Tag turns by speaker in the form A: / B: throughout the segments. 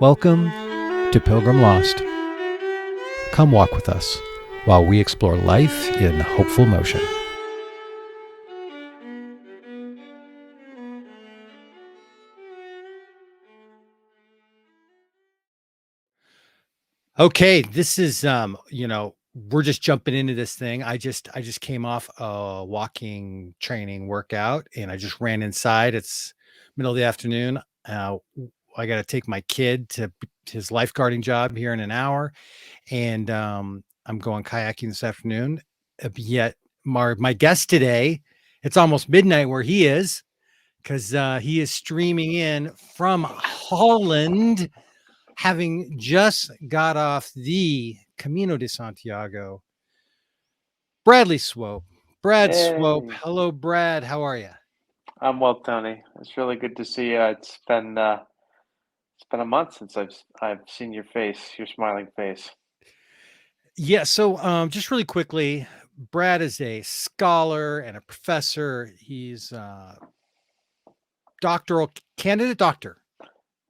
A: Welcome to Pilgrim Lost. Come walk with us while we explore life in hopeful motion. Okay, this is we're just jumping into this thing. I just came off a walking training workout and I just ran inside. It's middle of the afternoon. I got to take my kid to his lifeguarding job here in an hour, and I'm going kayaking this afternoon. Yet my guest today, it's almost midnight where he is because he is streaming in from Holland, having just got off the Camino de Santiago. Bradley Swope. Brad Swope.
B: Hey,
A: Hello, Brad. How are you?
B: I'm well, Tony. It's really good to see you. It's been a month since I've seen your face, your smiling face.
A: Yeah. So, just really quickly, Brad is a scholar and a professor. He's doctoral candidate doctor.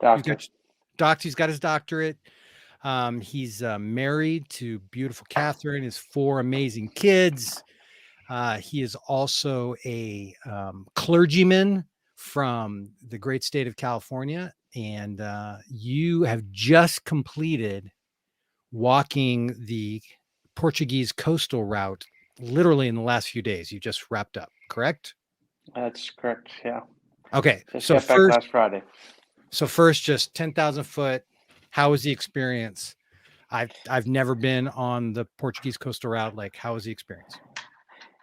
A: He's got
B: Doctor.
A: He's got his doctorate. He's married to beautiful Catherine, his four amazing kids. He is also a clergyman from the great state of California. And you have just completed walking the Portuguese coastal route literally in the last few days. You just wrapped up, correct?
B: That's correct. Yeah.
A: Okay.
B: Just got back last Friday.
A: Just 10,000 foot. How was the experience? I've never been on the Portuguese coastal route. Like, how was the experience?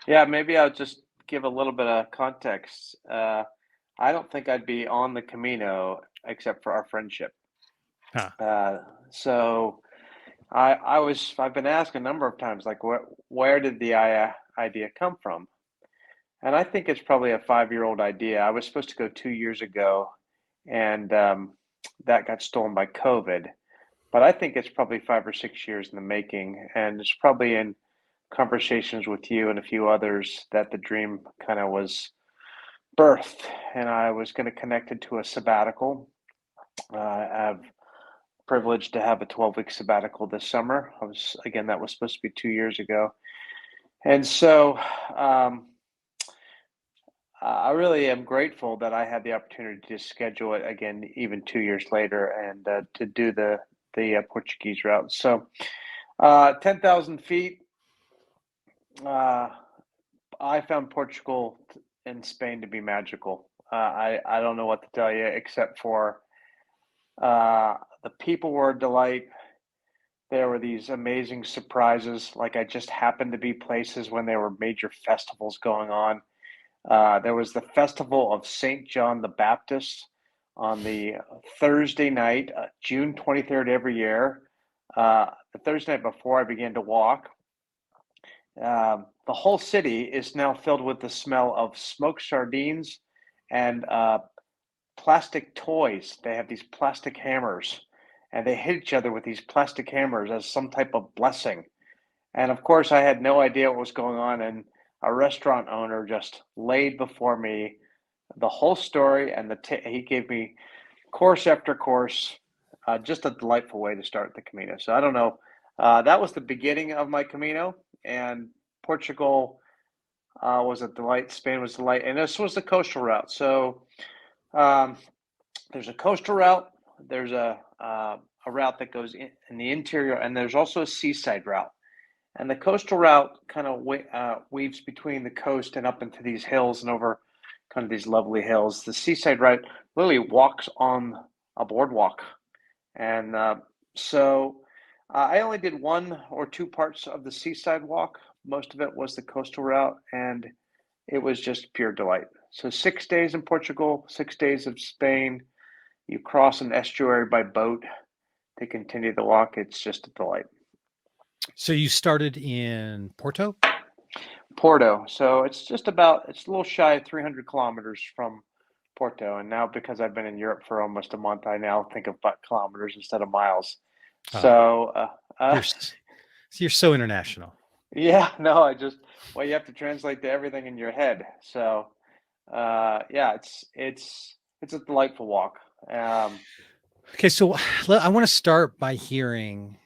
B: Yeah, maybe I'll just give a little bit of context. I don't think I'd be on the Camino except for our friendship.
A: Huh.
B: Uh, so I've been asked a number of times, like, where did the idea come from? And I think it's probably a 5-year-old idea. I was supposed to go 2 years ago, and that got stolen by COVID. But I think it's probably 5 or 6 years in the making, and it's probably in conversations with you and a few others that the dream kind of was birthed, and I was going to connect it to a sabbatical. I've privileged to have a 12-week sabbatical this summer. That was supposed to be 2 years ago, and so. I really am grateful that I had the opportunity to schedule it again, even 2 years later, and to do the Portuguese route. So, 10,000 feet. Uh, I found Portugal and Spain to be magical. I don't know what to tell you except for the people were a delight. There were these amazing surprises. Like I just happened to be places when there were major festivals going on. There was the Festival of St. John the Baptist on the Thursday night, June 23rd every year. The Thursday night before I began to walk, the whole city is now filled with the smell of smoked sardines and plastic toys. They have these plastic hammers and they hit each other with these plastic hammers as some type of blessing. And of course, I had no idea what was going on. And a restaurant owner just laid before me the whole story, and he gave me course after course. Just a delightful way to start the Camino. So I don't know. That was the beginning of my Camino, and Portugal was a delight. Spain was a delight, and this was the coastal route. So um, there's a coastal route. There's a route that goes in the interior, and there's also a seaside route. And the coastal route kind of weaves between the coast and up into these hills and over kind of these lovely hills. The seaside route literally walks on a boardwalk. And I only did 1 or 2 parts of the seaside walk. Most of it was the coastal route, and it was just pure delight. So 6 days in Portugal, 6 days of Spain. You cross an estuary by boat to continue the walk. It's just a delight.
A: So you started in Porto?
B: Porto. So it's a little shy of 300 kilometers from Porto. And now, because I've been in Europe for almost a month, I now think about kilometers instead of miles.
A: Oh,
B: So,
A: you're you're so international.
B: yeah, no, well, you have to translate to everything in your head. So, yeah, it's a delightful walk.
A: Okay, so I want to start by hearing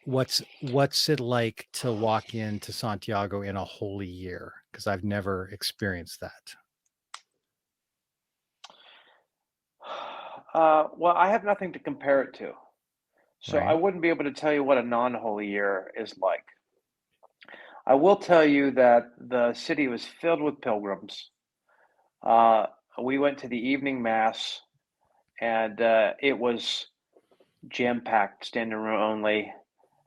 A: what's it like to walk into Santiago in a holy year because I've never experienced that.
B: Well, I have nothing to compare it to, so I
A: Right.
B: wouldn't be able to tell you what a non-holy year is like. I will tell you that the city was filled with pilgrims. Uh, we went to the evening mass, and it was jam-packed, standing room only,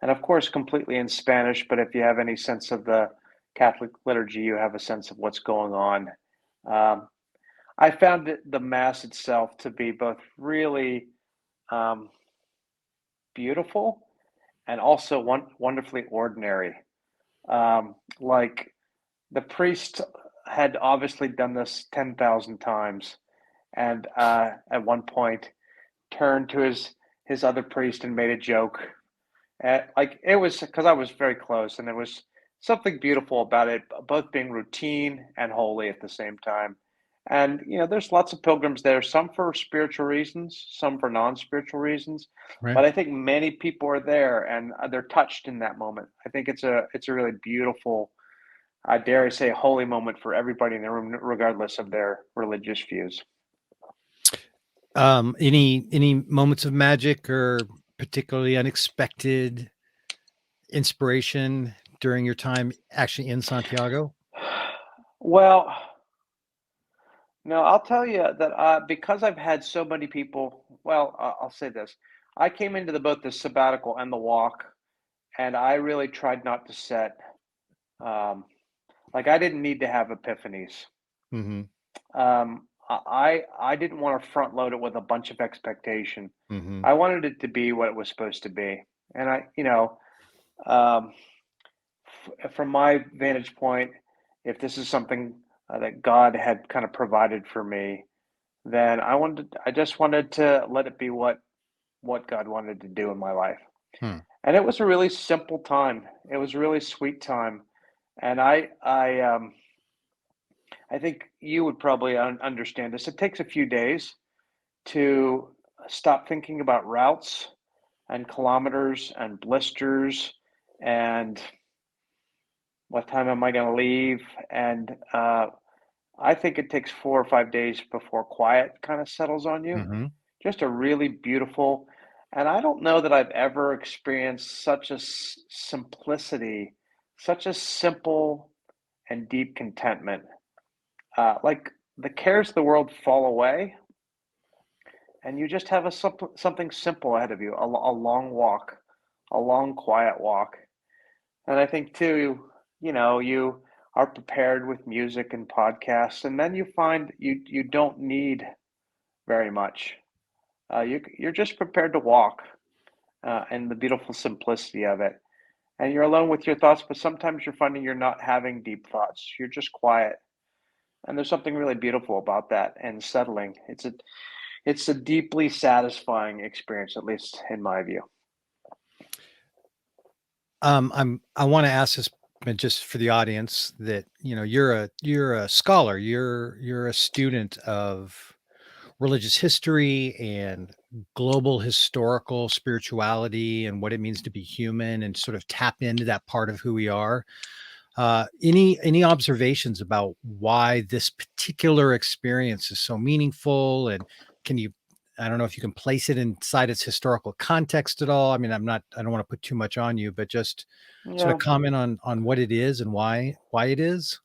B: and of course, completely in Spanish. But if you have any sense of the Catholic liturgy, you have a sense of what's going on. Um, I found the mass itself to be both really um, beautiful and also wonderfully ordinary. Like the priest had obviously done this 10,000 times, and at one point turned to his other priest and made a joke. Like it was because I was very close, and there was something beautiful about it, both being routine and holy at the same time. And there's lots of pilgrims there, some for spiritual reasons, some for non-spiritual reasons.
A: Right.
B: But I think many people are there, and they're touched in that moment. I think it's a really beautiful, I dare I say, holy moment for everybody in the room, regardless of their religious views.
A: Any moments of magic or particularly unexpected inspiration during your time actually in Santiago?
B: Well, no, I'll tell you that because I've had so many people. Well, I'll say this: I came into both the sabbatical and the walk, and I really tried not to set. Um, like I didn't need to have epiphanies.
A: Mhm.
B: I didn't want to front load it with a bunch of expectation.
A: Mhm.
B: I wanted it to be what it was supposed to be, and um, from my vantage point, if this is something that God had kind of provided for me, then I just wanted to let it be what God wanted to do in my life.
A: Hmm.
B: And it was a really simple time. It was a really sweet time. And I think you would probably understand this. It takes a few days to stop thinking about routes and kilometers and blisters and what time am I going to leave. And I think it takes 4 or 5 days before quiet kind of settles on you.
A: Mhm.
B: Just a really beautiful, and I don't know that I've ever experienced such a simplicity, such a simple and deep contentment. Like the cares of the world fall away, and you just have something simple ahead of you, a long walk, a long, quiet walk. And I think too, you are prepared with music and podcasts, and then you find you don't need very much. You're just prepared to walk, and the beautiful simplicity of it. And you're alone with your thoughts, but sometimes you're finding you're not having deep thoughts. You're just quiet, and there's something really beautiful about that and settling. It's a deeply satisfying experience, at least in my view.
A: I want to ask this, but just for the audience, that you're a scholar, you're a student of religious history and global historical spirituality and what it means to be human and sort of tap into that part of who we are. Any observations about why this particular experience is so meaningful? And can you, I don't know if you can place it inside its historical context at all. I mean, I don't want to put too much on you, but just sort of
B: Yeah.
A: comment on what it is and why it is.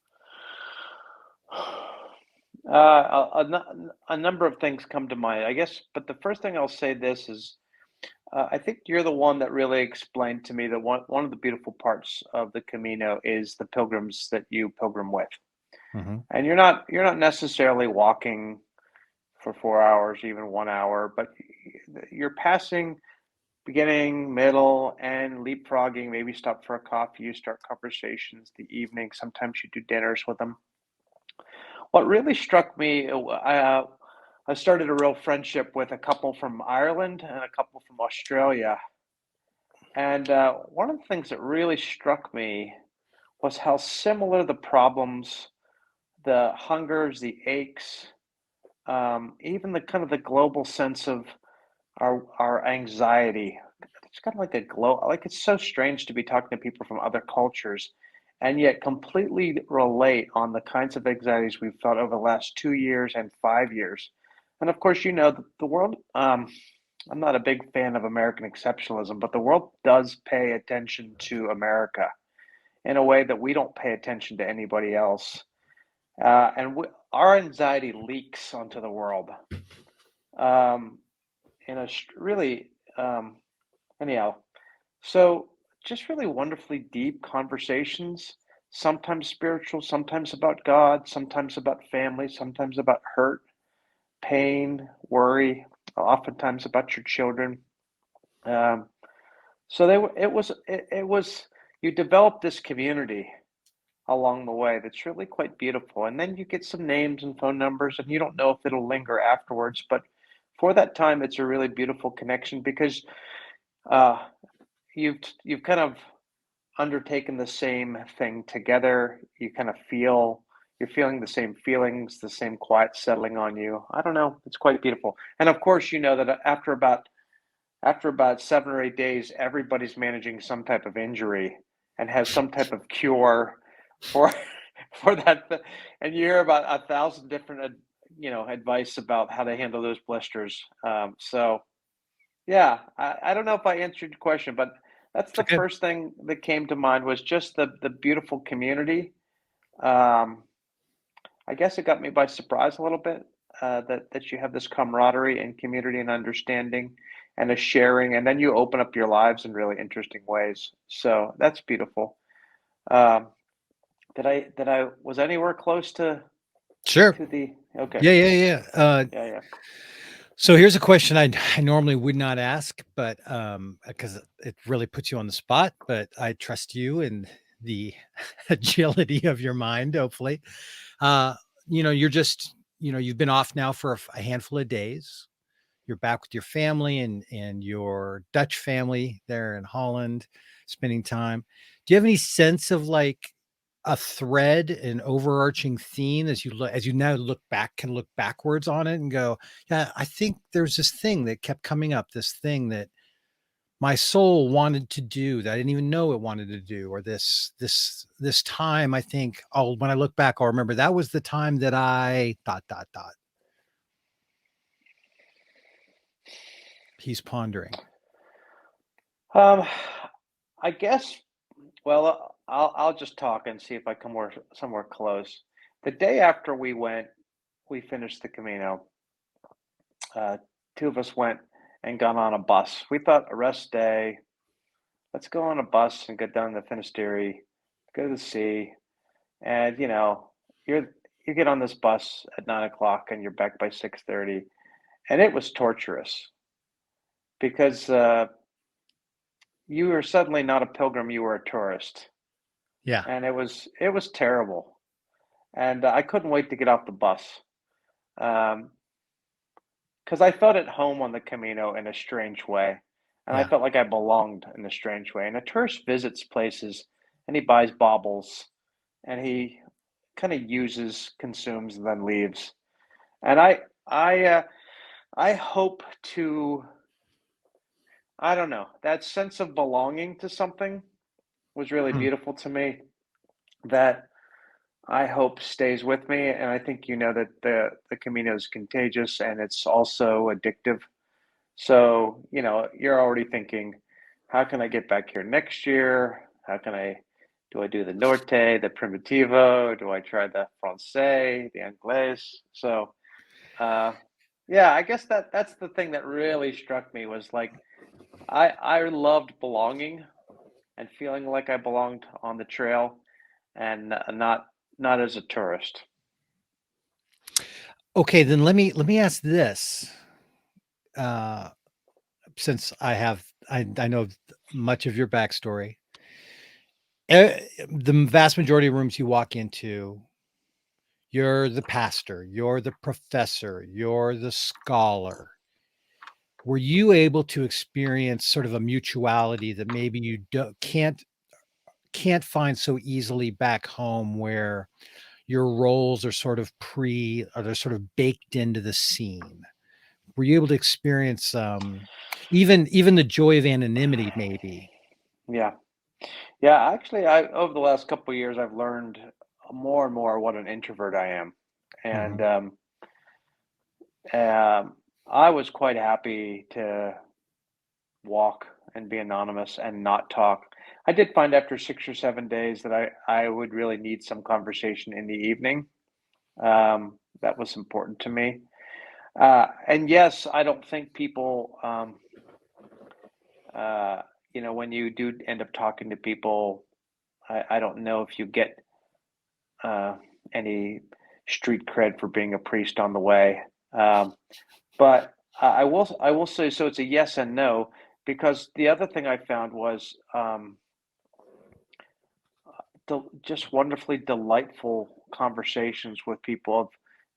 B: A number of things come to mind, I guess, but the first thing I'll say this is I think you're the one that really explained to me that one of the beautiful parts of the Camino is the pilgrims that you pilgrim with.
A: Mhm.
B: And you're not necessarily walking for 4 hours, even 1 hour, but you're passing beginning, middle, and leapfrogging. Maybe stop for a coffee, you start conversations the evening. Sometimes you do dinners with them. What really struck me, I started a real friendship with a couple from Ireland and a couple from Australia. And one of the things that really struck me was how similar the problems, the hungers, the aches, even the kind of the global sense of our anxiety. It's kind of like a glow. Like it's so strange to be talking to people from other cultures and yet completely relate on the kinds of anxieties we've felt over the last 2 years and 5 years. And of course, the world, I'm not a big fan of American exceptionalism, but the world does pay attention to America in a way that we don't pay attention to anybody else. Our anxiety leaks onto the world um, in a really, anyhow. So, just really wonderfully deep conversations, sometimes spiritual, sometimes about God, sometimes about family, sometimes about hurt, pain, worry, oftentimes about your children. Um, so it was you develop this community along the way that's really quite beautiful. And then you get some names and phone numbers, and you don't know if it'll linger afterwards. But for that time, it's a really beautiful connection because uh, you've kind of undertaken the same thing together. You kind of feel you're feeling the same feelings, the same quiet settling on you. I don't know. It's quite beautiful. And of course, you know that after about 7 or 8 days, everybody's managing some type of injury and has some type of cure for for that. And you hear about 1,000 different, advice about how to handle those blisters. So yeah, I don't know if I answered your question, but that's
A: It's
B: the
A: okay.
B: first thing that came to mind was just the beautiful community. Um, I guess it got me by surprise a little bit that you have this camaraderie and community and understanding and a sharing, and then you open up your lives in really interesting ways. So that's beautiful. Um, did I was anywhere close
A: Sure.
B: to the okay?
A: Yeah, yeah, yeah.
B: Yeah, yeah.
A: So here's a question I normally would not ask, but because it really puts you on the spot, but I trust you and the agility of your mind, hopefully. Uh, you're just, you've been off now for a handful of days. You're back with your family and your Dutch family there in Holland, spending time. Do you have any sense of like a thread, an overarching theme as you now can look backwards on it and go, yeah, I think there's this thing that kept coming up, this thing that my soul wanted to do that I didn't even know it wanted to do, or this time I think, oh, when I look back, I'll remember that was the time that I dot dot dot. He's pondering.
B: Um, I guess. Well, I'll just talk and see if I come somewhere close. The day after we finished the Camino. Uh, Two of us went and got on a bus. We thought a rest day. Let's go on a bus and get down to Finisterre, go to the sea, and you're you get on this bus at 9 o'clock and you're back by 6:30, and it was torturous because you were suddenly not a pilgrim, you were a tourist,
A: Yeah.
B: and it was terrible, and I couldn't wait to get off the bus. Um, because I felt at home on the Camino in a strange way, and I
A: Yeah.
B: felt like I belonged in a strange way. And a tourist visits places, and he buys baubles, and he kind of uses, consumes, and then leaves. And I, uh, I hope to, I don't know, that sense of belonging to something was really
A: Hmm.
B: beautiful to me. That I hope stays with me, and I think that the Camino is contagious and it's also addictive. So, you're already thinking, how can I get back here next year? Do I do the Norte, the Primitivo? Do I try the Francais, the Anglais? So, uh, yeah, I guess that's the thing that really struck me was like, I loved belonging and feeling like I belonged on the trail and not as a tourist.
A: Okay, then let me ask this. Uh, since I know much of your backstory, the vast majority of rooms you walk into, you're the pastor, you're the professor, you're the scholar. Were you able to experience sort of a mutuality that maybe you can't find so easily back home, where your roles are sort of or they're sort of baked into the scene? were you able to experience even the joy of anonymity, maybe?
B: Yeah. Yeah, actually, I over the last couple of years, I've learned more and more what an introvert I am, and
A: Hmm.
B: um, I was quite happy to walk and be anonymous and not talk. I did find after 6 or 7 days that I would really need some conversation in the evening. That was important to me. And yes, I don't think people, uh, when you do end up talking to people, I don't know if you get uh, any street cred for being a priest on the way. Um, but I will say so. It's a yes and no because the other thing I found was just wonderfully delightful conversations with people of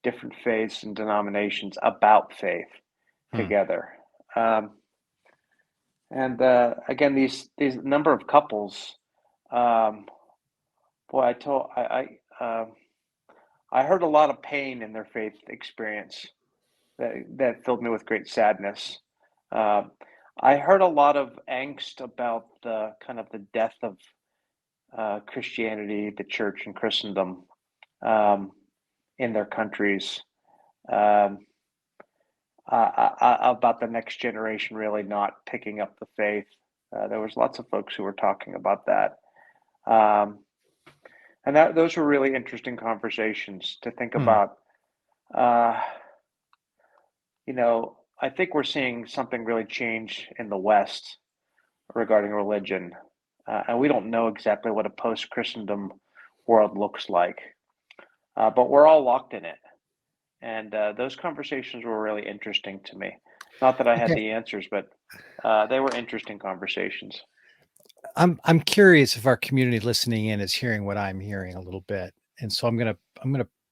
B: different faiths and denominations about faith
A: Hmm.
B: together. Um, and again, these number of couples, um, boy, I heard a lot of pain in their faith experience that filled me with great sadness. Uh, I heard a lot of angst about the kind of the death of Christianity, the church, and Christendom um, in their countries. Um, about the next generation really not picking up the faith. There was lots of folks who were talking about that, um, and those were really interesting conversations to think
A: Hmm.
B: about. Uh, I think we're seeing something really change in the West regarding religion, and we don't know exactly what a post-Christendom world looks like, but we're all locked in it. And those conversations were really interesting to me. Not that I had
A: Okay.
B: the answers, but they were interesting conversations.
A: I'm curious if our community listening in is hearing what I'm hearing a little bit, and so I'm gonna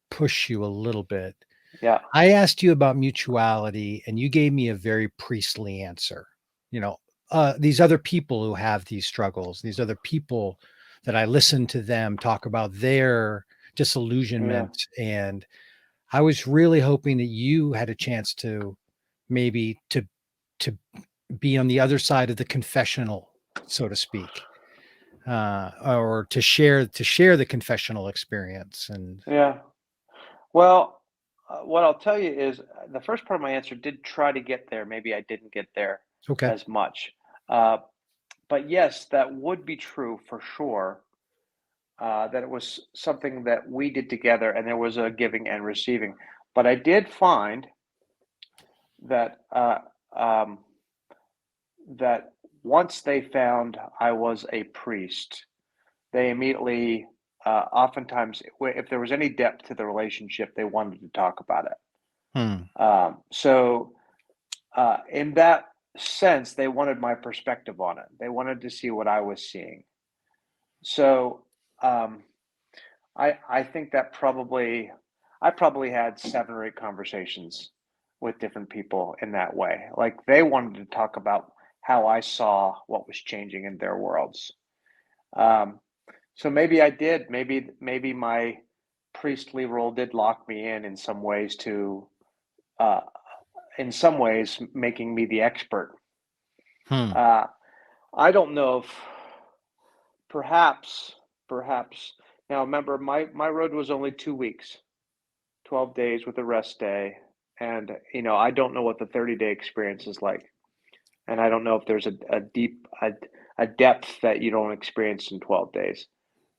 A: push you a little bit.
B: Yeah,
A: I asked you about mutuality, and you gave me a very priestly answer. You know, these other people who have these struggles, these other people that I listen to them talk about their
B: yeah,
A: disillusionment, and I was really hoping that you had a chance to maybe to be on the other side of the confessional, so to speak, or to share the confessional experience. And
B: yeah. Well, what I'll tell you is the first part of my answer did try to get there. Maybe I didn't get there
A: okay.
B: as much. Uh, but yes, that would be true for sure. That it was something that we did together and there was a giving and receiving. But I did find that um, that once they found I was a priest, they immediately, oftentimes, if there was any depth to the relationship, they wanted to talk about it.
A: Hmm.
B: So, in that sense, they wanted my perspective on it. They wanted to see what I was seeing. So, um, I think that I probably had 7 or 8 conversations with different people in that way. Like they wanted to talk about how I saw what was changing in their worlds. Um, so maybe I did. Maybe my priestly role did lock me in some ways to, uh, in some ways, making me the expert.
A: Hmm.
B: Uh, I don't know if perhaps, perhaps. Now remember, my road was only 2 weeks. 12 days with a rest day. And, I don't know what the 30-day experience is like. And I don't know if there's a depth that you don't experience in 12 days.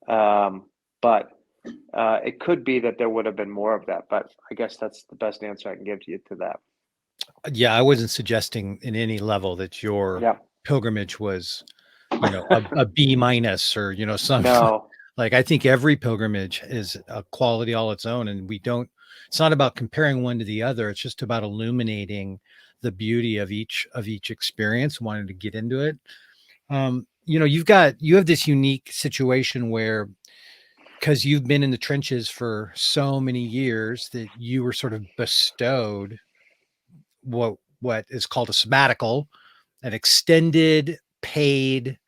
B: Um, but it could be that there would have been more of that. But I guess that's the best answer I can give to you to that.
A: Yeah, I wasn't suggesting in any level that your
B: Yeah.
A: pilgrimage was, a B minus or, some
B: No.
A: like I think every pilgrimage is a quality all its own. And it's not about comparing one to the other. It's just about illuminating the beauty of each experience, wanting to get into it. You have this unique situation where because you've been in the trenches for so many years that you were sort of bestowed what is called a sabbatical, an extended paid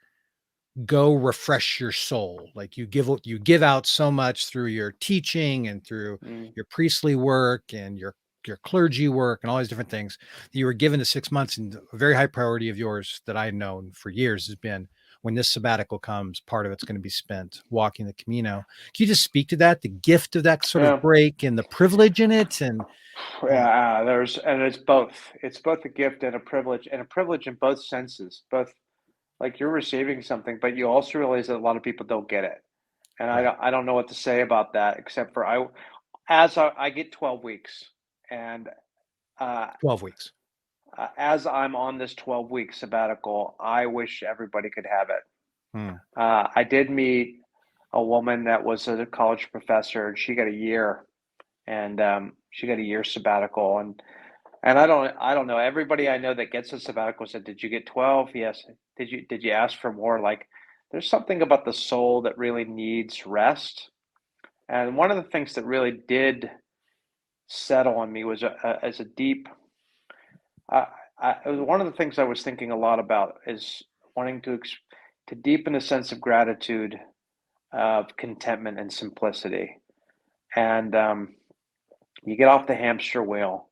A: go refresh your soul. Like you give out so much through your teaching and through
B: Mm,
A: your priestly work and your your clergy work and all these different things. You were given the 6 months, and a very high priority of yours that I've known for years has been, when this sabbatical comes, part of it's going to be spent walking the Camino. Can you just speak to that, the gift of that sort of
B: Yeah.
A: break and the privilege in it? And
B: Yeah, it's both. It's both a gift and a privilege in both senses. Both, like, you're receiving something, but you also realize that a lot of people don't get it. And
A: right,
B: I don't know what to say about that, except for I get 12 weeks, and uh,
A: 12 weeks.
B: as I'm on this 12-week sabbatical, I wish everybody could have it.
A: Hmm.
B: I did meet a woman that was a college professor, and she got a year, and she got a year sabbatical, and I don't know. Everybody I know that gets a sabbatical said, "Did you get 12?" Yes. Did you ask for more? Like, there's something about the soul that really needs rest. And one of the things that really did settle on me was as a deep. I, one of the things I was thinking a lot about is wanting to deepen a sense of gratitude, of contentment and simplicity. And you get off the hamster wheel,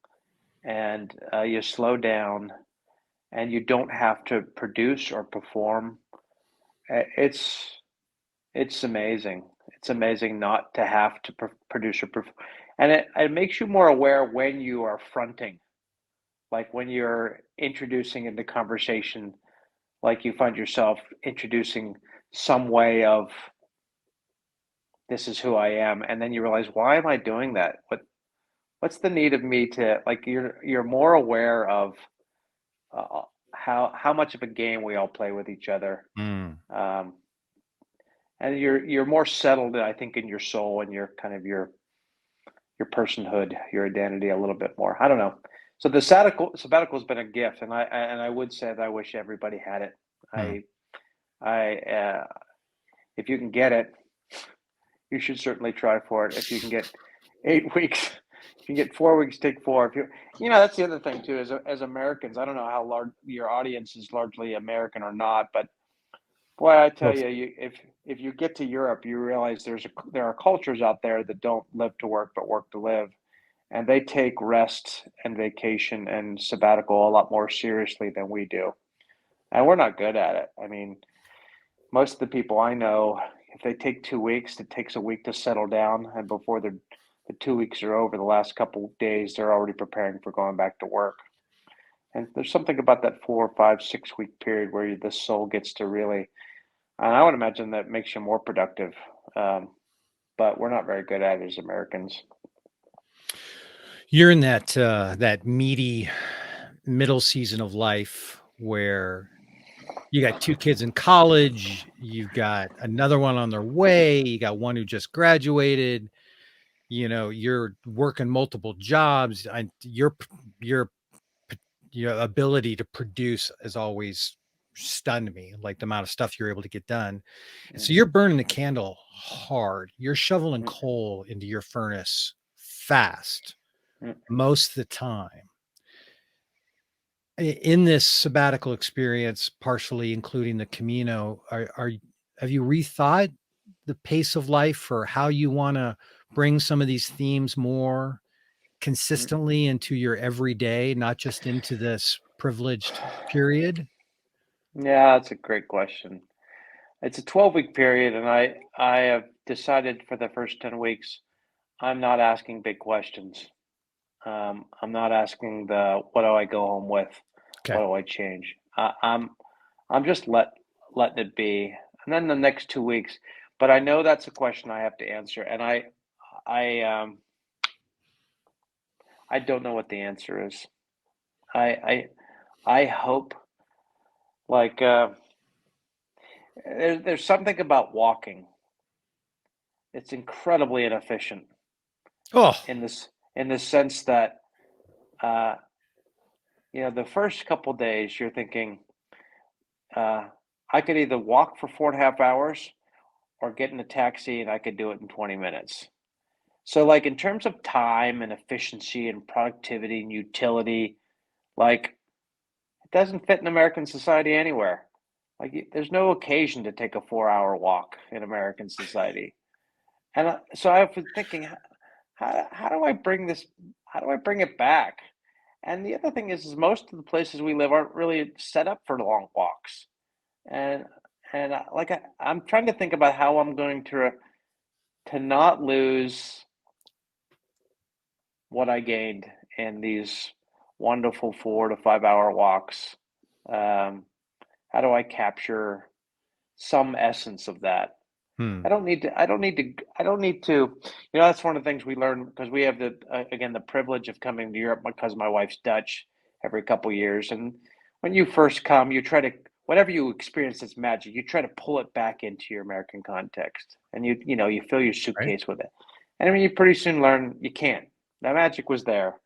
B: and you slow down, and you don't have to produce or perform. It's amazing. It's amazing not to have to produce or perform, and it makes you more aware when you are fronting, like when you're introducing into conversation, like you find yourself introducing some way of, this is who I am, and then you realize, why am I doing that? What's the need of me to, like, you're more aware of how much of a game we all play with each other.
A: Hmm.
B: Um, and you're more settled, I think, in your soul and your kind of your personhood, your identity a little bit more. I don't know. So the sabbatical has been a gift, and I would say that I wish everybody had it.
A: Hmm.
B: I if you can get it, you should certainly try for it. If you can get 8 weeks, if you can get 4 weeks, take four. If that's the other thing too. As Americans, I don't know how large your audience is, largely American or not, but boy, I tell
A: Both.
B: you, if you get to Europe, you realize there are cultures out there that don't live to work but work to live, and they take rest and vacation and sabbatical a lot more seriously than we do, and we're not good at it. I mean, most of the people I know, if they take 2 weeks, it takes a week to settle down, and before the 2 weeks are over, the last couple of days, they're already preparing for going back to work. And there's something about that 4, 5, 6 week period where the soul gets to really, and I would imagine that makes you more productive. Um, but we're not very good at it as Americans.
A: You're in that meaty middle season of life where you got two kids in college, you've got another one on their way, you got one who just graduated, you're working multiple jobs, and your your ability to produce has always stunned me, like the amount of stuff you're able to get done. And so
B: Mm,
A: you're burning the candle hard. You're shoveling
B: mm,
A: coal into your furnace fast
B: mm,
A: most of the time. In this sabbatical experience, partially including the Camino, have you rethought the pace of life, or how you want to bring some of these themes more
B: mm.
A: consistently into your everyday, not just into this privileged period?
B: Yeah, that's a great question. It's a 12-week period, and I have decided for the first 10 weeks, I'm not asking big questions. I'm not asking the, what do I go home with?
A: Okay.
B: What do I change? I'm just letting it be. And then the next 2 weeks, but I know that's a question I have to answer, and I um I don't know what the answer is. I I hope, like, there's something about walking. It's incredibly inefficient
A: Oh,
B: in the sense that uh the first couple days you're thinking, uh I could either walk for 4.5 hours or get in a taxi, and I could do it in 20 minutes. So, like, in terms of time and efficiency and productivity and utility, like, it doesn't fit in American society anywhere. Like, there's no occasion to take a 4-hour walk in American society. And so I've been thinking, how do I bring this? how do I bring it back? And the other thing is most of the places we live aren't really set up for long walks. And I'm trying to think about how I'm going to not lose what I gained in these wonderful 4 to 5 hour walks. Um, how do I capture some essence of that?
A: Hmm.
B: I don't need to. That's one of the things we learn because we have again, the privilege of coming to Europe because my wife's Dutch every couple years. And when you first come, you try to, whatever you experience as magic, you try to pull it back into your American context. And you fill your
A: Right.
B: suitcase with it. And I mean, you pretty soon learn you can't. That magic was there.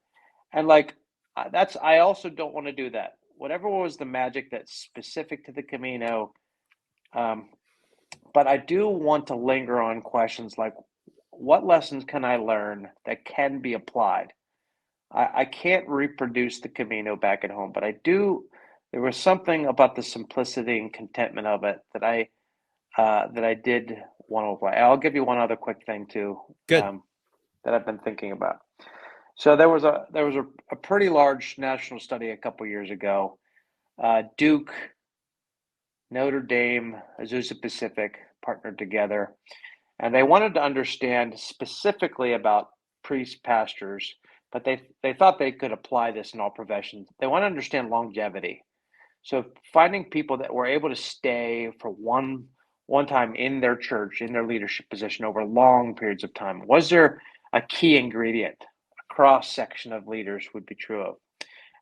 B: And like, I also don't want to do that. Whatever was the magic that's specific to the Camino, um, but I do want to linger on questions like what lessons can I learn that can be applied? I can't reproduce the Camino back at home, but I do. There was something about the simplicity and contentment of it that I did want to apply. I'll give you one other quick thing too,
A: Good.
B: that I've been thinking about. So there was a pretty large national study a couple years ago. Duke, Notre Dame, Azusa Pacific partnered together, and they wanted to understand specifically about priest pastors, but they thought they could apply this in all professions. They want to understand longevity. So finding people that were able to stay for one time in their church, in their leadership position over long periods of time. Was there a key ingredient? A cross section of leaders would be true of.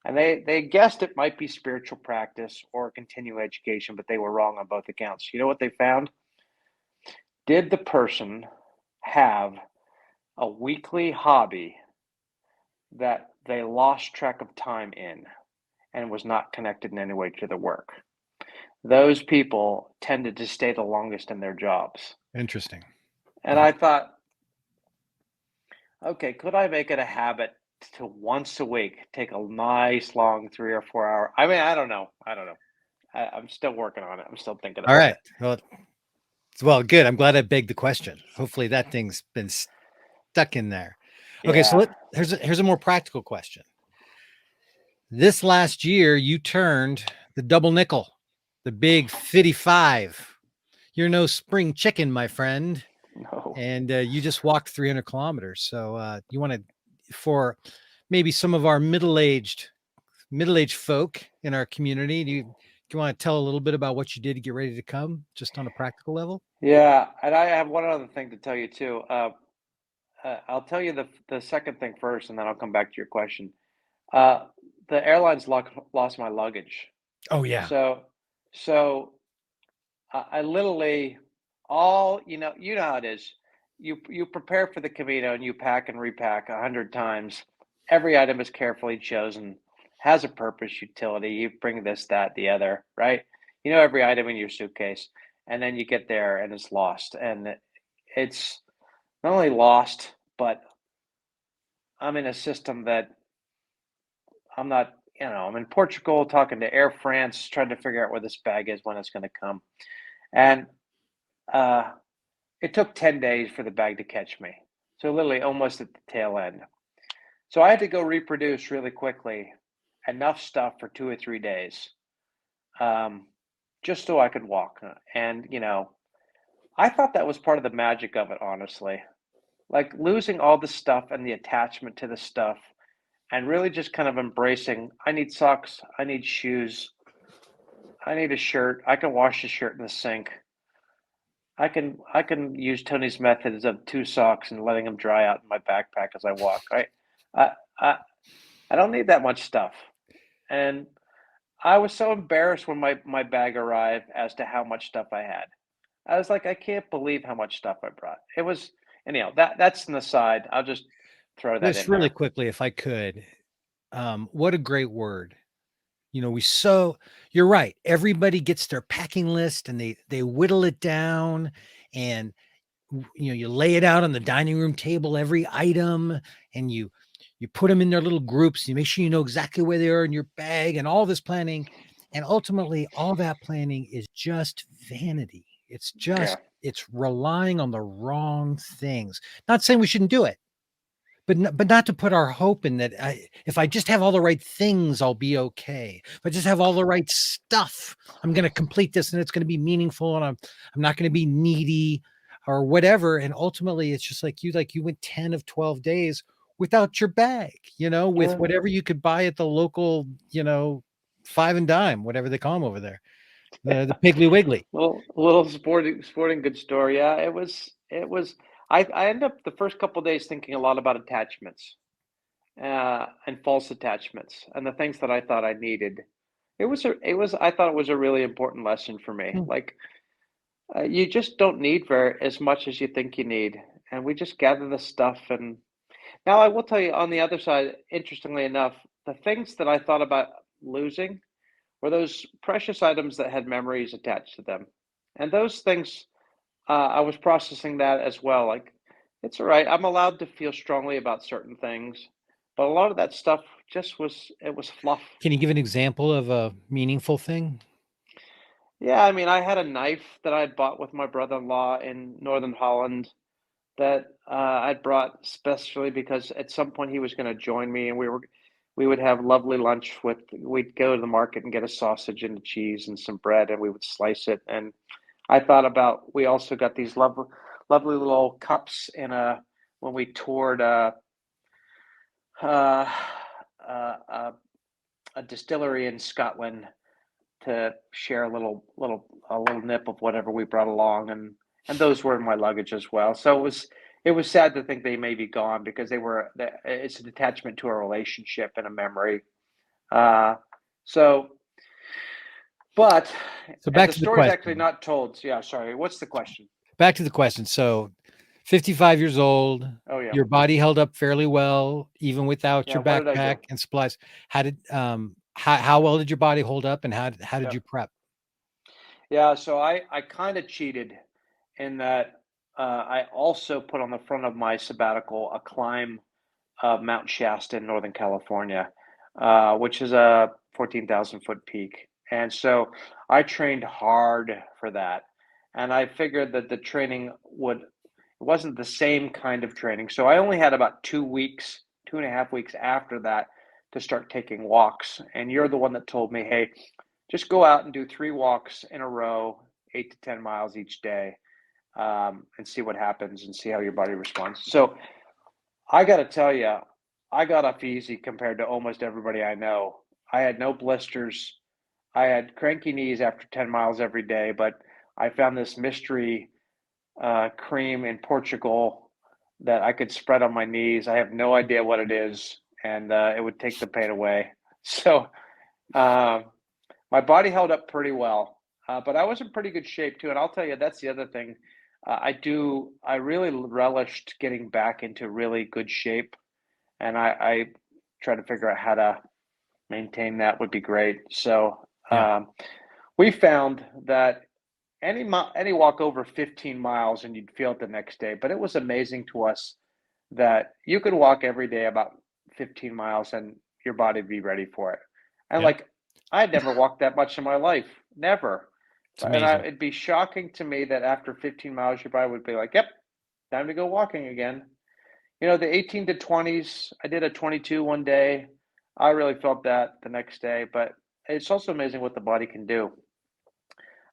B: And they guessed it might be spiritual practice or continuing education, but they were wrong on both accounts. You know what they found? Did the person have a weekly hobby that they lost track of time in and was not connected in any way to the work? Those people tended to stay the longest in their jobs.
A: Interesting.
B: And I thought, okay, could I make it a habit to once a week take a nice long 3 or 4 hour? I mean, I don't know. I'm still working on it. I'm still thinking
A: All
B: about
A: right.
B: it.
A: Well, good. I'm glad I begged the question. Hopefully that thing's been stuck in there. Okay, so
B: Yeah.
A: here's a more practical question. This last year, you turned the double nickel, the big 55. You're no spring chicken, my friend,
B: No.
A: and you just walked 300 kilometers. So you want to, for maybe some of our middle-aged folk in our community, do you want to tell a little bit about what you did to get ready to come, just on a practical level?
B: Yeah, and I have one other thing to tell you too. I'll tell you the second thing first, and then I'll come back to your question. Uh, the airlines lost my luggage,
A: Oh yeah.
B: so so I literally all you know how it is. You prepare for the Camino and you pack and repack 100 times. Every item is carefully chosen, has a purpose, utility. You bring this, that, the other, right? You know every item in your suitcase, and then you get there and it's lost, and it's not only lost, but I'm in a system that I'm not. I'm in Portugal talking to Air France, trying to figure out where this bag is, when it's going to come, and uh, it took 10 days for the bag to catch me. So literally almost at the tail end. So I had to go reproduce really quickly enough stuff for 2 or 3 days, um, just so I could walk. And, I thought that was part of the magic of it, honestly. Like losing all the stuff and the attachment to the stuff and really just kind of embracing I need socks, I need shoes, I need a shirt. I can wash the shirt in the sink. I can use Tony's methods of two socks and letting them dry out in my backpack as I walk. Right, I I I don't need that much stuff, and I was so embarrassed when my bag arrived as to how much stuff I had. I was like, I can't believe how much stuff I brought. It was anyhow. That's an aside. I'll just throw that
A: Just
B: in
A: really
B: there.
A: quickly, if I could, what a great word. You're right. Everybody gets their packing list and they whittle it down, and you lay it out on the dining room table, every item, and you put them in their little groups. You make sure you know exactly where they are in your bag, and all this planning, and ultimately all that planning is just vanity.
B: Yeah,
A: It's relying on the wrong things. Not saying we shouldn't do it, but not to put our hope in that if I just have all the right things, I'll be okay. If I just have all the right stuff, I'm going to complete this and it's going to be meaningful, and I'm not going to be needy or whatever. And ultimately, it's just like you went 10 of 12 days without your bag, with
B: Yeah.
A: whatever you could buy at the local, five and dime, whatever they call them over there, the Piggly Wiggly.
B: Little sporting good story. Yeah, it was. I ended up the first couple of days thinking a lot about attachments, and false attachments, and the things that I thought I needed. I thought it was a really important lesson for me.
A: Hmm.
B: Like, you just don't need very as much as you think you need, and we just gather the stuff. And now I will tell you, on the other side, interestingly enough, the things that I thought about losing were those precious items that had memories attached to them. And those things, I was processing that as well. Like, it's all right. I'm allowed to feel strongly about certain things, but a lot of that stuff it was fluff.
A: Can you give an example of a meaningful thing?
B: Yeah, I mean, I had a knife that I bought with my brother-in-law in Northern Holland that I'd brought especially because at some point he was going to join me, and we would have lovely lunch we'd go to the market and get a sausage and a cheese and some bread, and we would slice it. And I thought about we also got these lovely little cups in a when we toured uh, uh, uh, a distillery in Scotland to share a little nip of whatever we brought along, and those were in my luggage as well. So it was sad to think they may be gone because it's an attachment to a relationship and a memory. Uh, so, but
A: So
B: and
A: back
B: the
A: to the
B: story's actually
A: question.
B: not told. So, yeah, sorry. What's the question?
A: Back to the question. So 55 years old,
B: Oh yeah,
A: your body held up fairly well, even without
B: yeah.
A: your
B: What did I
A: backpack
B: do?
A: and supplies. How well did your body hold up, and how did
B: Yeah,
A: you prep?
B: yeah. So I kind of cheated in that I also put on the front of my sabbatical a climb of Mount Shasta in Northern California, which is a 14,000-foot peak. And so I trained hard for that. And I figured that the training it wasn't the same kind of training. So I only had about 2 weeks, 2.5 weeks after that to start taking walks. And you're the one that told me, hey, just go out and do 3 walks in a row, 8 to 10 miles each day, and see what happens and see how your body responds. So I got to tell you, I got off easy compared to almost everybody I know. I had no blisters. I had cranky knees after 10 miles every day, but I found this mystery cream in Portugal that I could spread on my knees. I have no idea what it is, and it would take the pain away. So uh, my body held up pretty well, but I was in pretty good shape too. And I'll tell you, that's the other thing. I really relished getting back into really good shape, and I try to figure out how to maintain that would be great. So
A: Yeah.
B: we found that any walk over 15 miles and you'd feel it the next day. But it was amazing to us that you could walk every day about 15 miles and your body would be ready for it. And
A: Yep.
B: like I had never walked that much in my life, never.
A: It's amazing.
B: It'd be shocking to me that after 15 miles, your body would be like, "Yep, time to go walking again." The 18 to 20s, I did a 22 one day. I really felt that the next day, but it's also amazing what the body can do.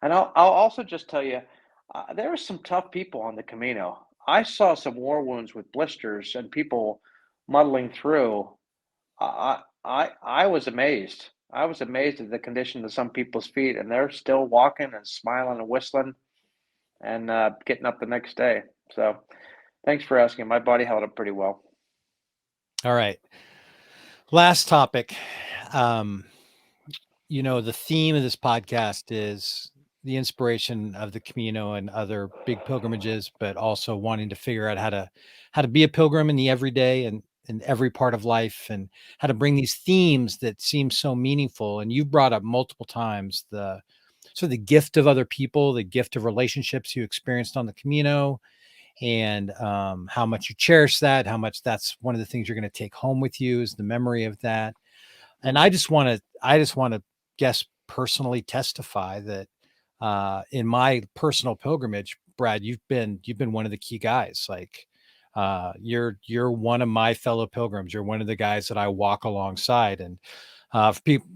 B: And I'll also just tell you, there are some tough people on the Camino. I saw some war wounds with blisters and people muddling through. I was amazed. I was amazed at the condition of some people's feet, and they're still walking and smiling and whistling and getting up the next day. So, thanks for asking. My body held up pretty well.
A: All right. Last topic. Um, the theme of this podcast is the inspiration of the Camino and other big pilgrimages, but also wanting to figure out how to be a pilgrim in the everyday and in every part of life, and how to bring these themes that seem so meaningful. And you've brought up multiple times the gift of other people, the gift of relationships you experienced on the Camino, and how much you cherish that, how much that's one of the things you're going to take home with you is the memory of that. And
B: Mm.
A: I just want to guess personally testify that in my personal pilgrimage, Brad, you've been one of the key guys. Like You're one of my fellow pilgrims. You're one of the guys that I walk alongside. And for people,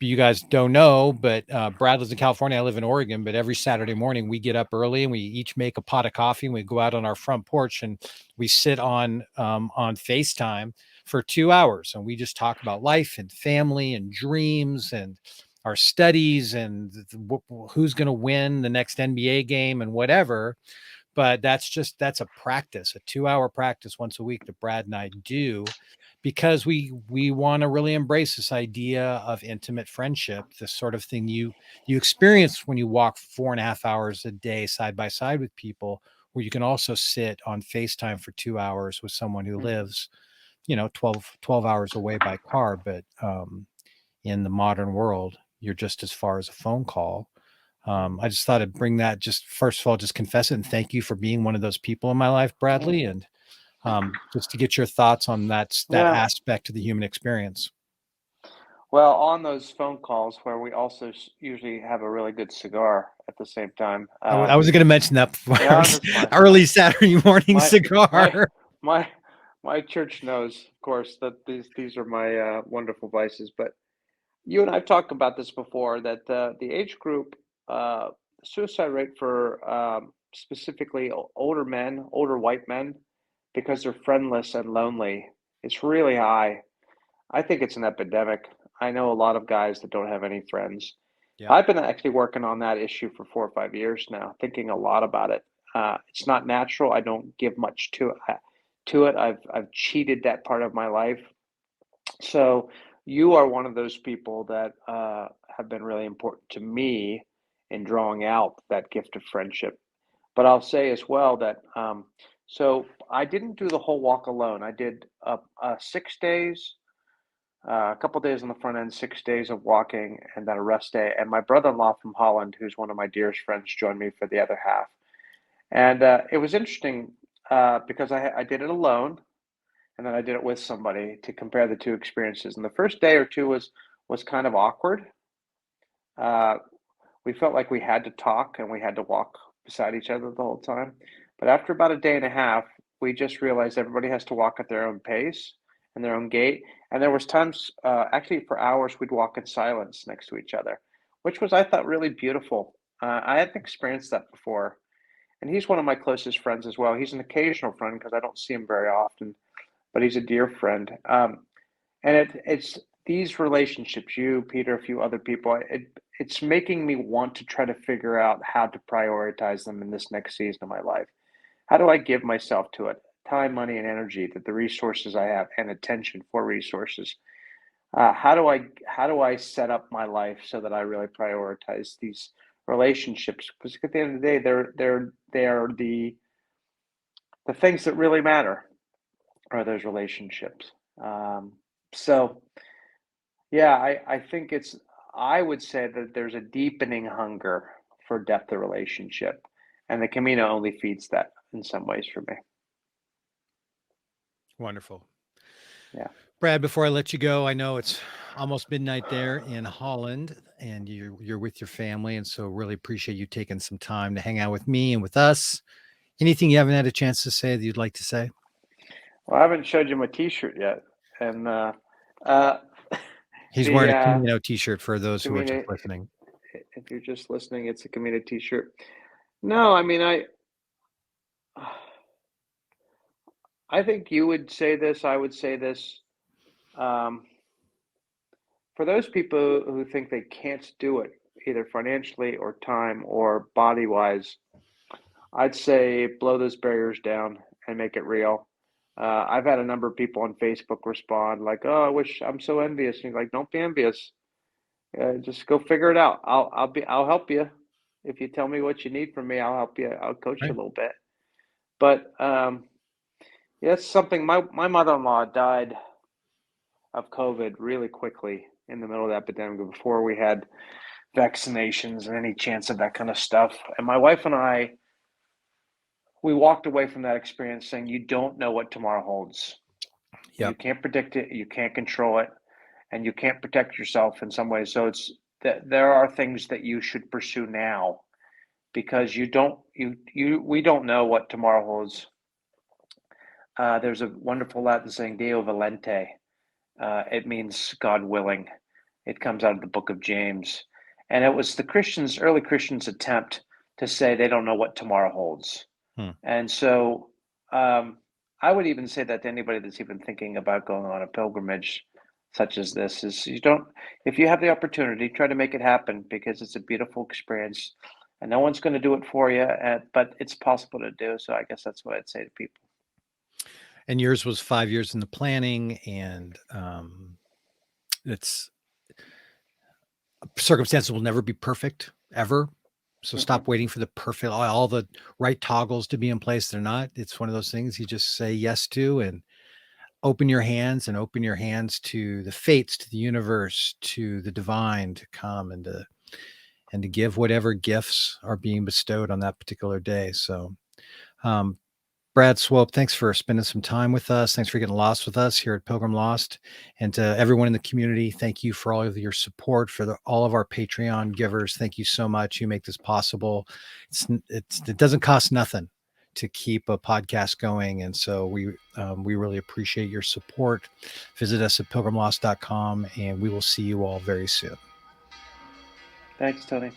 A: you guys don't know, but Brad lives in California. I live in Oregon. But every Saturday morning, we get up early and we each make a pot of coffee and we go out on our front porch and we sit on FaceTime for 2 hours and we just talk about life and family and dreams and our studies and who's going to win the next NBA game and whatever. But that's a practice, a 2 hour practice once a week that Brad and I do because we want to really embrace this idea of intimate friendship, this sort of thing you experience when you walk 4.5 hours a day side by side with people, where you can also sit on FaceTime for 2 hours with someone who lives, 12 hours away by car. But in the modern world, you're just as far as a phone call. I just thought I'd bring that, just first of all, just confess it and thank you for being one of those people in my life, Bradley, and just to get your thoughts on that
B: Yeah.
A: aspect of the human experience.
B: Well, on those phone calls where we also usually have a really good cigar at the same time.
A: I wasn't going to mention that before.
B: Yeah, that's fine.
A: Early Saturday morning
B: My my
A: cigar.
B: my my church knows, of course, that these are my wonderful vices. But you and I've talked about this before, that the age group suicide rate for specifically older men, older white men, because they're friendless and lonely, it's really high. I think it's an epidemic. I know a lot of guys that don't have any friends.
A: Yeah.
B: I've been actually working on that issue for 4 or 5 years now, thinking a lot about it. It's not natural. I don't give much to it. I've cheated that part of my life. So you are one of those people that have been really important to me in drawing out that gift of friendship. But I'll say as well that so I didn't do the whole walk alone. I did 6 days, a couple days on the front end, 6 days of walking, and then a rest day. And my brother-in-law from Holland, who's one of my dearest friends, joined me for the other half. And it was interesting because I did it alone, and then I did it with somebody to compare the two experiences. And the first day or two was kind of awkward. Uh, we felt like we had to talk and we had to walk beside each other the whole time. But after about a day and a half, we just realized everybody has to walk at their own pace and their own gait. And there was times, actually for hours, we'd walk in silence next to each other, which was, I thought, really beautiful. I hadn't experienced that before. And he's one of my closest friends as well. He's an occasional friend because I don't see him very often, but he's a dear friend. And it's these relationships, you, Peter, a few other people, it's making me want to try to figure out how to prioritize them in this next season of my life. How do I give myself to it? Time, money, and energy, that the resources I have, and attention for resources. How do I set up my life so that I really prioritize these relationships? Because at the end of the day, they are the things that really matter, are those relationships. Um, so yeah, I think I would say that there's a deepening hunger for depth of relationship, and the Camino only feeds that in some ways for me.
A: Wonderful.
B: Yeah.
A: Brad, before I let you go, I know it's almost midnight there in Holland and you're with your family. And so really appreciate you taking some time to hang out with me and with us. Anything you haven't had a chance to say that you'd like to say?
B: Well, I haven't showed you my T-shirt yet, and uh,
A: He's
B: the
A: wearing a Camino t-shirt for those who are just
B: Camino.
A: listening.
B: If you're just listening, it's a Camino T-shirt. No, I mean I think you would say this. I would say this. Um, for those people who think they can't do it, either financially or time or body wise, I'd say blow those barriers down and make it real. I've had a number of people on Facebook respond like, "Oh, I wish I'm so envious." And you're like, "Don't be envious. Just go figure it out. I'll help you. If you tell me what you need from me, I'll help you. I'll coach you
A: Right.
B: a little bit." But yeah, it's something. My mother-in-law died of COVID really quickly in the middle of the epidemic before we had vaccinations and any chance of that kind of stuff. And my wife and I, we walked away from that experience saying, you don't know what tomorrow holds. You
A: Yep.
B: can't predict it, you can't control it, and you can't protect yourself in some ways. So it's that there are things that you should pursue now because you don't you we don't know what tomorrow holds. There's a wonderful Latin saying, Deo volente. It means God willing. It comes out of the book of James. And it was the early Christians' attempt to say they don't know what tomorrow holds.
A: Hmm.
B: And so I would even say that to anybody that's even thinking about going on a pilgrimage such as this is if you have the opportunity, try to make it happen because it's a beautiful experience and no one's going to do it for you, but it's possible to do. So I guess that's what I'd say to people.
A: And yours was 5 years in the planning, and it's circumstances will never be perfect ever. So
B: Mhm.
A: stop waiting for the perfect, all the right toggles to be in place. They're not. It's one of those things you just say yes to, and open your hands to the fates, to the universe, to the divine to come and to give whatever gifts are being bestowed on that particular day. So, um, Brad Swope, thanks for spending some time with us. Thanks for getting lost with us here at Pilgrim Lost. And to everyone in the community, thank you for all of your support. For all of our Patreon givers, thank you so much. You make this possible. It doesn't cost nothing to keep a podcast going. And so we really appreciate your support. Visit us at pilgrimlost.com, and we will see you all very soon.
B: Thanks, Tony.